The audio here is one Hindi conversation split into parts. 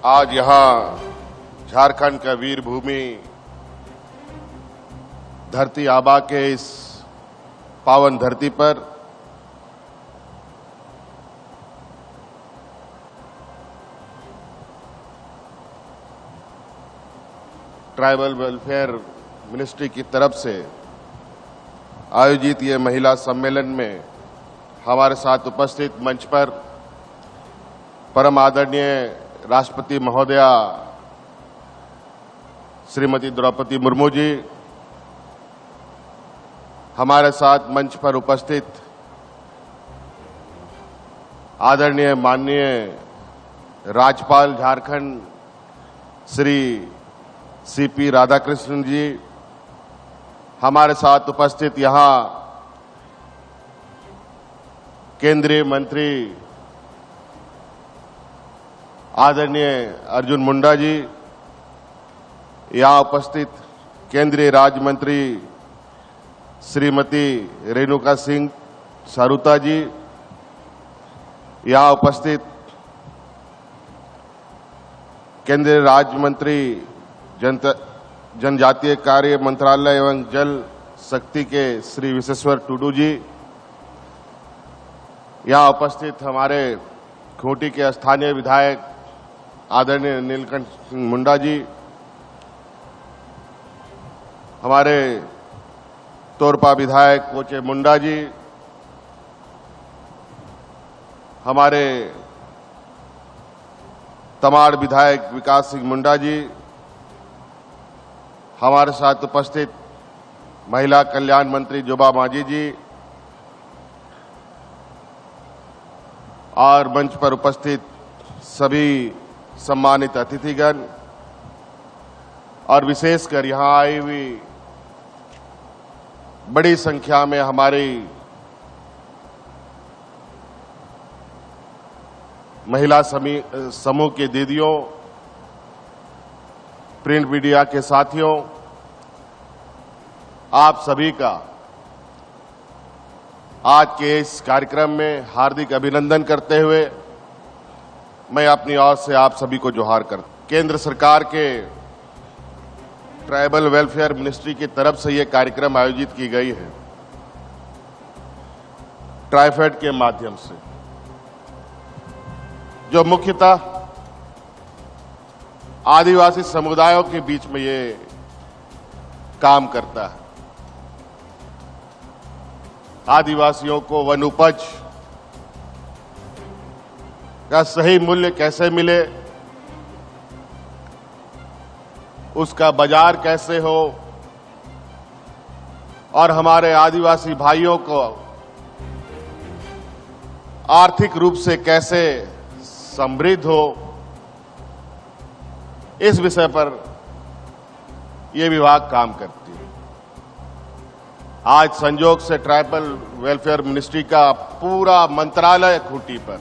आज यहाँ झारखंड का वीर भूमि धरती आबा के इस पावन धरती पर ट्राइबल वेलफेयर मिनिस्ट्री की तरफ से आयोजित ये महिला सम्मेलन में हमारे साथ उपस्थित मंच पर परम आदरणीय राष्ट्रपति महोदया श्रीमती द्रौपदी मुर्मू जी, हमारे साथ मंच पर उपस्थित आदरणीय माननीय राज्यपाल झारखंड श्री सीपी राधाकृष्णन जी, हमारे साथ उपस्थित यहाँ केंद्रीय मंत्री आदरणीय अर्जुन मुंडा जी, यहाँ उपस्थित केंद्रीय राज्य मंत्री श्रीमती रेणुका सिंह सारूता जी, यहाँ उपस्थित केंद्रीय राज्य मंत्री जनजातीय कार्य मंत्रालय एवं जल शक्ति के श्री विश्वेश्वर टुडू जी, यहाँ उपस्थित हमारे खूंटी के स्थानीय विधायक आदरणीय नीलकंठ सिंह मुंडा जी, हमारे तोरपा विधायक कोचे मुंडा जी, हमारे तमाड़ विधायक विकास सिंह मुंडा जी, हमारे साथ उपस्थित महिला कल्याण मंत्री जोबा मांझी जी और मंच पर उपस्थित सभी सम्मानित अतिथिगण और विशेषकर यहाँ आई हुई बड़ी संख्या में हमारी महिला समूह के दीदियों, प्रिंट मीडिया के साथियों, आप सभी का आज के इस कार्यक्रम में हार्दिक अभिनंदन करते हुए मैं अपनी ओर से आप सभी को जोहार करता हूं। केंद्र सरकार के ट्राइबल वेलफेयर मिनिस्ट्री की तरफ से यह कार्यक्रम आयोजित की गई है ट्राइफेड के माध्यम से, जो मुख्यतः आदिवासी समुदायों के बीच में ये काम करता है। आदिवासियों को वन उपज का सही मूल्य कैसे मिले, उसका बाजार कैसे हो और हमारे आदिवासी भाइयों को आर्थिक रूप से कैसे समृद्ध हो, इस विषय पर यह विभाग काम करती है। आज संयोग से ट्राइबल वेलफेयर मिनिस्ट्री का पूरा मंत्रालय खूंटी पर,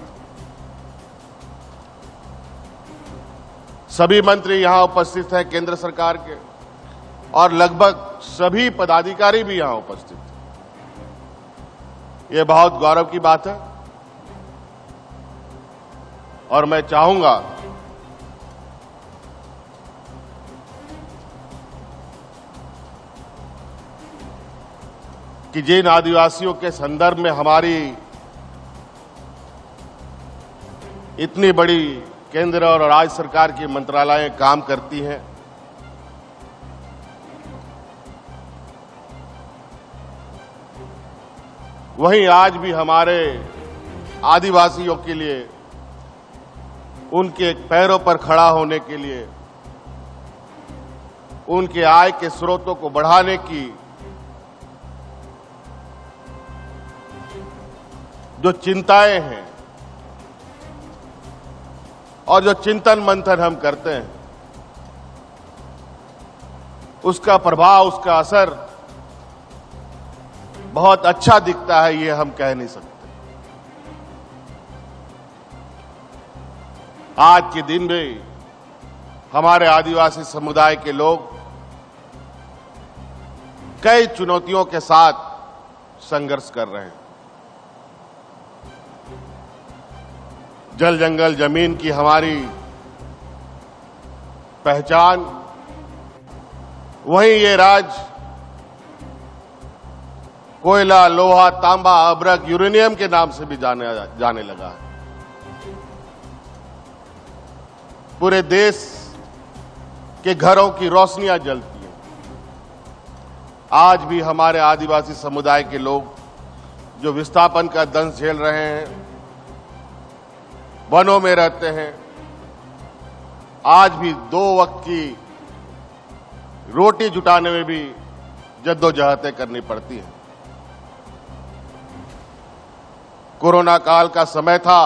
सभी मंत्री यहां उपस्थित हैं केंद्र सरकार के और लगभग सभी पदाधिकारी भी यहां उपस्थित हैं। यह बहुत गौरव की बात है और मैं चाहूंगा कि जिन आदिवासियों के संदर्भ में हमारी इतनी बड़ी केंद्र और राज्य सरकार की मंत्रालय काम करती हैं, वहीं आज भी हमारे आदिवासियों के लिए उनके पैरों पर खड़ा होने के लिए, उनके आय के स्रोतों को बढ़ाने की जो चिंताएं हैं और जो चिंतन मंथन हम करते हैं, उसका प्रभाव, उसका असर बहुत अच्छा दिखता है, ये हम कह नहीं सकते। आज के दिन भी हमारे आदिवासी समुदाय के लोग कई चुनौतियों के साथ संघर्ष कर रहे हैं। जल जंगल जमीन की हमारी पहचान, वहीं ये राज्य कोयला, लोहा, तांबा, अभ्रक, यूरेनियम के नाम से भी जाने लगा है। पूरे देश के घरों की रोशनियां जलती हैं। आज भी हमारे आदिवासी समुदाय के लोग जो विस्थापन का दंश झेल रहे हैं, वनों में रहते हैं, आज भी 2 वक्त की रोटी जुटाने में भी जद्दोजहदें करनी पड़ती हैं। कोरोना काल का समय था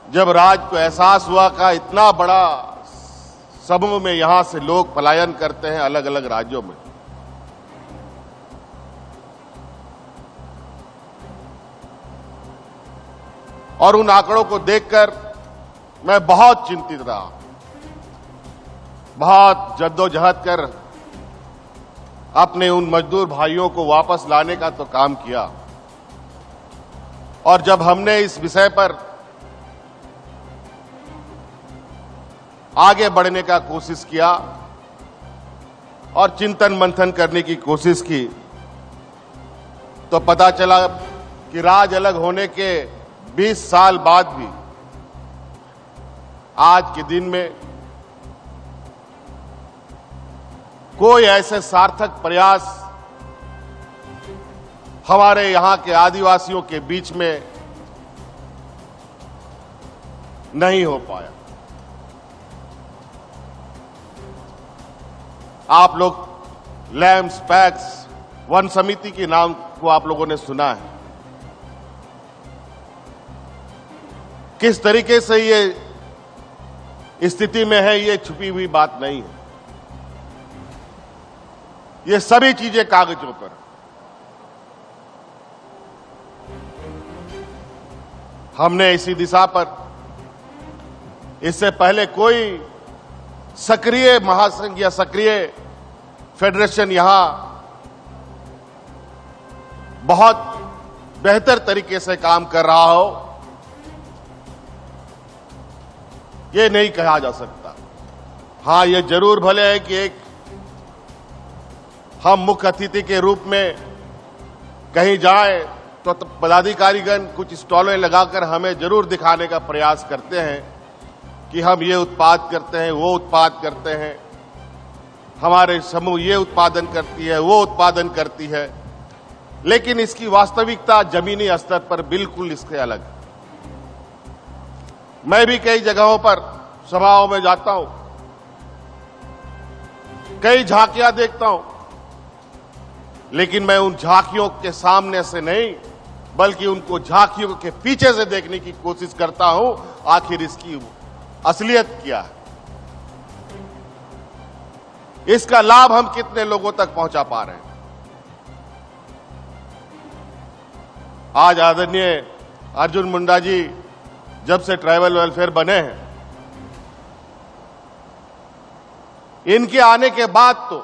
जब राज्य को एहसास हुआ कि इतना बड़ा समूह में यहां से लोग पलायन करते हैं अलग अलग राज्यों में। और उन आंकड़ों को देखकर मैं बहुत चिंतित रहा, बहुत जद्दोजहद कर अपने उन मजदूर भाइयों को वापस लाने का तो काम किया। और जब हमने इस विषय पर आगे बढ़ने का कोशिश किया और चिंतन मंथन करने की कोशिश की, तो पता चला कि राज्य अलग होने के 20 साल बाद भी आज के दिन में कोई ऐसे सार्थक प्रयास हमारे यहां के आदिवासियों के बीच में नहीं हो पाया। आप लोग लैम्स, पैक्स, वन समिति के नाम को आप लोगों ने सुना है। किस तरीके से ये स्थिति में है, ये छुपी हुई बात नहीं है। ये सभी चीजें कागजों पर। हमने इसी दिशा पर इससे पहले कोई सक्रिय महासंघ या सक्रिय फेडरेशन यहां बहुत बेहतर तरीके से काम कर रहा हो, ये नहीं कहा जा सकता। हां, ये जरूर भले है कि एक हम मुख्य अतिथि के रूप में कहीं जाएं तो पदाधिकारीगण कुछ स्टॉलें लगाकर हमें जरूर दिखाने का प्रयास करते हैं कि हम ये उत्पाद करते हैं, वो उत्पाद करते हैं, हमारे समूह ये उत्पादन करती है, वो उत्पादन करती है, लेकिन इसकी वास्तविकता जमीनी स्तर पर बिल्कुल इससे अलग है। मैं भी कई जगहों पर सभाओं में जाता हूं, कई झांकियां देखता हूं, लेकिन मैं उन झांकियों के सामने से नहीं बल्कि उनको झांकियों के पीछे से देखने की कोशिश करता हूं, आखिर इसकी असलियत क्या है, इसका लाभ हम कितने लोगों तक पहुंचा पा रहे हैं। आज आदरणीय अर्जुन मुंडा जी जब से ट्राइबल वेलफेयर बने हैं, इनके आने के बाद तो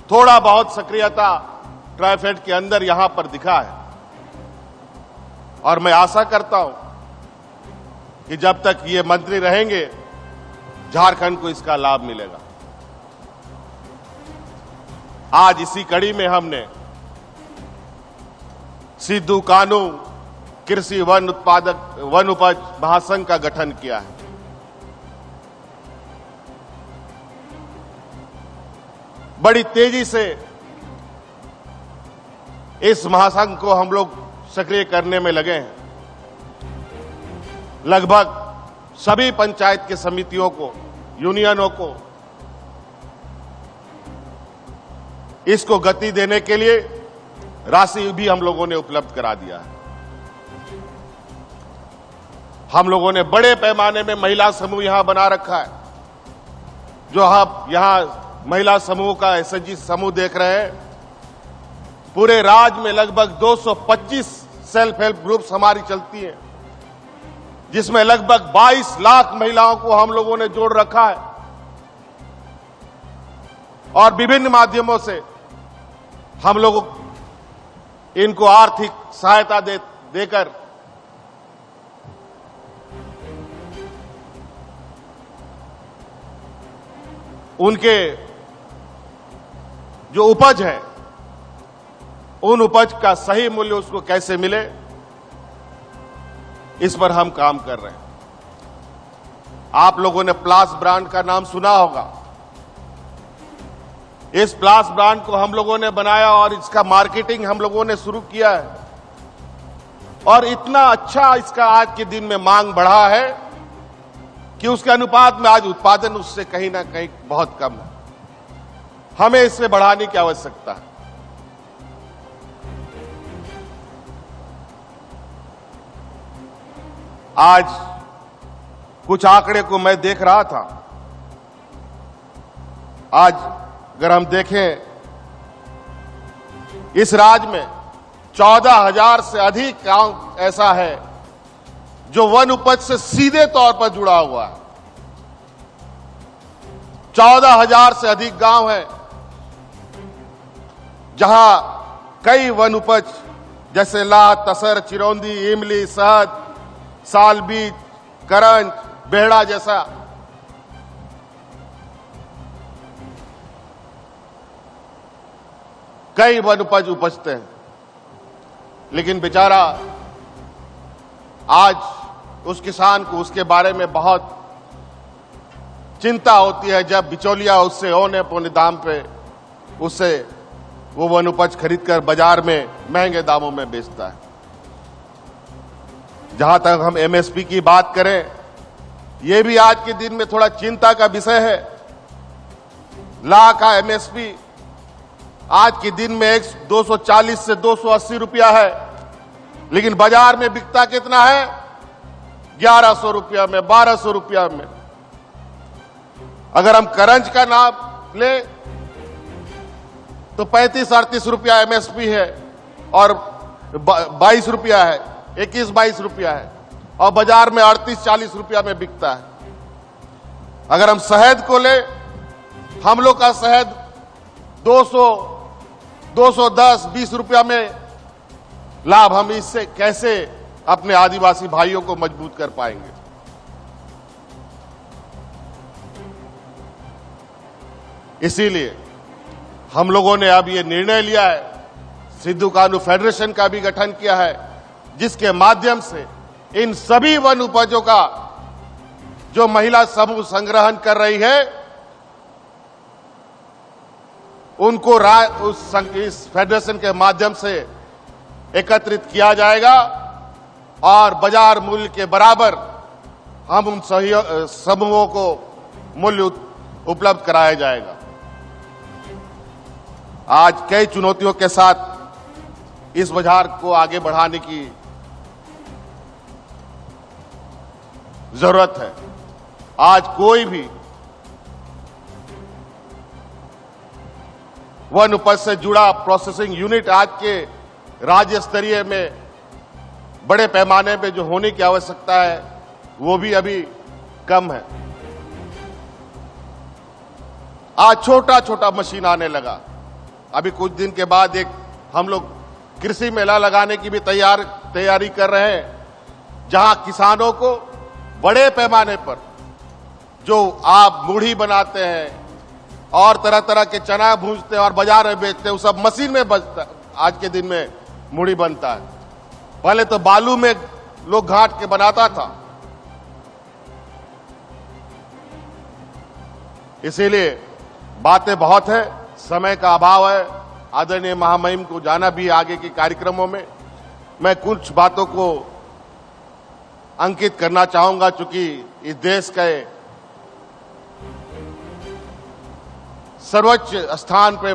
थोड़ा बहुत सक्रियता ट्राइफेड के अंदर यहां पर दिखा है। और मैं आशा करता हूं कि जब तक ये मंत्री रहेंगे झारखंड को इसका लाभ मिलेगा। आज इसी कड़ी में हमने सिद्धू कानू कृषि वन उपज महासंघ का गठन किया है। बड़ी तेजी से इस महासंघ को हम लोग सक्रिय करने में लगे हैं। लगभग सभी पंचायत की समितियों को, यूनियनों को इसको गति देने के लिए राशि भी हम लोगों ने उपलब्ध करा दिया है। हम लोगों ने बड़े पैमाने में महिला समूह यहां बना रखा है। जो आप यहां महिला समूह का एसएचजी समूह देख रहे हैं, पूरे राज्य में लगभग 225 सेल्फ हेल्प ग्रुप्स हमारी चलती हैं, जिसमें लगभग 22 लाख महिलाओं को हम लोगों ने जोड़ रखा है। और विभिन्न माध्यमों से हम लोग इनको आर्थिक सहायता देकर उनके जो उपज है, उन उपज का सही मूल्य उसको कैसे मिले, इस पर हम काम कर रहे हैं। आप लोगों ने प्लास ब्रांड का नाम सुना होगा। इस प्लास ब्रांड को हम लोगों ने बनाया और इसका मार्केटिंग हम लोगों ने शुरू किया है, और इतना अच्छा इसका आज के दिन में मांग बढ़ा है कि उसके अनुपात में आज उत्पादन उससे कहीं ना कहीं बहुत कम है। हमें इसे बढ़ाने की आवश्यकता है। आज कुछ आंकड़े को मैं देख रहा था। आज अगर हम देखें, इस राज्य में 14,000 से अधिक गांव ऐसा है जो वन उपज से सीधे तौर पर जुड़ा हुआ है। 14,000 से अधिक गांव हैं जहां कई वन उपज जैसे लाह, तसर, चिरौंदी, इमली, शहद, साल बीज, करंज, बेहड़ा जैसा कई वन उपज उपजते हैं। लेकिन बेचारा आज उस किसान को उसके बारे में बहुत चिंता होती है जब बिचौलिया उससे औने पौने दाम पे उससे वो वन उपज खरीदकर बाजार में महंगे दामों में बेचता है। जहां तक हम एमएसपी की बात करें, ये भी आज के दिन में थोड़ा चिंता का विषय है। ला का एमएसपी आज के दिन में 240 से 280 रुपया है, लेकिन बाजार में बिकता कितना है? 1100 रुपया में, 1200 रुपया में। अगर हम करंज का नाम ले तो 35-38 रुपया एमएसपी है और 22 रुपया है, 21-22 रुपया है, और बाजार में 38-40 रुपया में बिकता है। अगर हम शहद को ले, हम लोग का शहद 200, 210, 20 रुपया में लाभ, हम इससे कैसे अपने आदिवासी भाइयों को मजबूत कर पाएंगे? इसीलिए हम लोगों ने अब ये निर्णय लिया है, सिद्धू कान्हू फेडरेशन का भी गठन किया है, जिसके माध्यम से इन सभी वन उपजों का जो महिला समूह संग्रहण कर रही है, उनको इस फेडरेशन के माध्यम से एकत्रित किया जाएगा और बाजार मूल्य के बराबर हम उन समूहों को मूल्य उपलब्ध कराया जाएगा। आज कई चुनौतियों के साथ इस बाजार को आगे बढ़ाने की जरूरत है। आज कोई भी वन उपज से जुड़ा प्रोसेसिंग यूनिट आज के राज्य स्तरीय में बड़े पैमाने पे जो होने की आवश्यकता है, वो भी अभी कम है। आज छोटा छोटा मशीन आने लगा। अभी कुछ दिन के बाद एक हम लोग कृषि मेला लगाने की भी तैयारी कर रहे हैं, जहां किसानों को बड़े पैमाने पर जो आप मूढ़ी बनाते हैं और तरह तरह के चना भूंजते हैं और बाजार में बेचते हैं, वो सब मशीन में बचता है। आज के दिन में मूढ़ी बनता है। पहले तो बालू में लोग घाट के बनाता था। इसीलिए बातें बहुत है, समय का अभाव है। आदरणीय महामहिम को जाना भी आगे के कार्यक्रमों में। मैं कुछ बातों को अंकित करना चाहूंगा, चूंकि इस देश के सर्वोच्च स्थान पर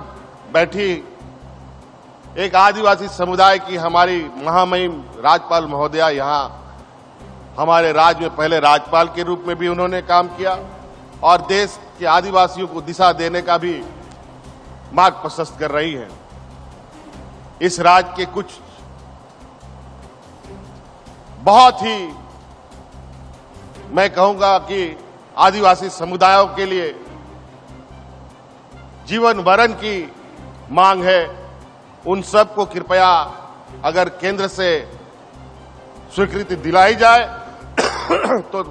बैठी एक आदिवासी समुदाय की हमारी महामहिम राज्यपाल महोदया यहां हमारे राज्य में पहले राज्यपाल के रूप में भी उन्होंने काम किया और देश के आदिवासियों को दिशा देने का भी मार्ग प्रशस्त कर रही है। इस राज्य के कुछ बहुत ही, मैं कहूंगा कि आदिवासी समुदायों के लिए जीवन भरण की मांग है। उन सबको कृपया अगर केंद्र से स्वीकृति दिलाई जाए तो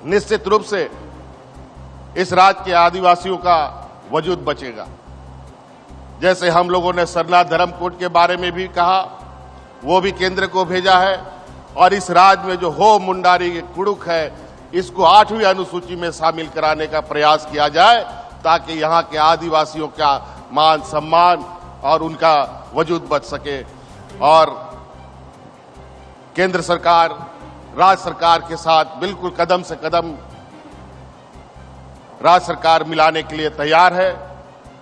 निश्चित रूप से इस राज्य के आदिवासियों का वजूद बचेगा। जैसे हम लोगों ने सरना धर्म कोड के बारे में भी कहा, वो भी केंद्र को भेजा है, और इस राज्य में जो हो मुंडारी कुड़ुक है, इसको 8वीं अनुसूची में शामिल कराने का प्रयास किया जाए, ताकि यहाँ के आदिवासियों का मान सम्मान और उनका वजूद बच सके। और केंद्र सरकार राज्य सरकार के साथ बिल्कुल कदम से कदम राज्य सरकार मिलाने के लिए तैयार है,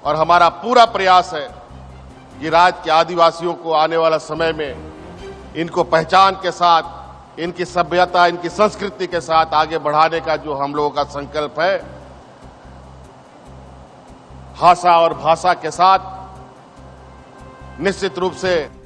और हमारा पूरा प्रयास है कि राज्य के आदिवासियों को आने वाला समय में इनको पहचान के साथ, इनकी सभ्यता, इनकी संस्कृति के साथ आगे बढ़ाने का जो हम लोगों का संकल्प है, भाषा और भाषा के साथ निश्चित रूप से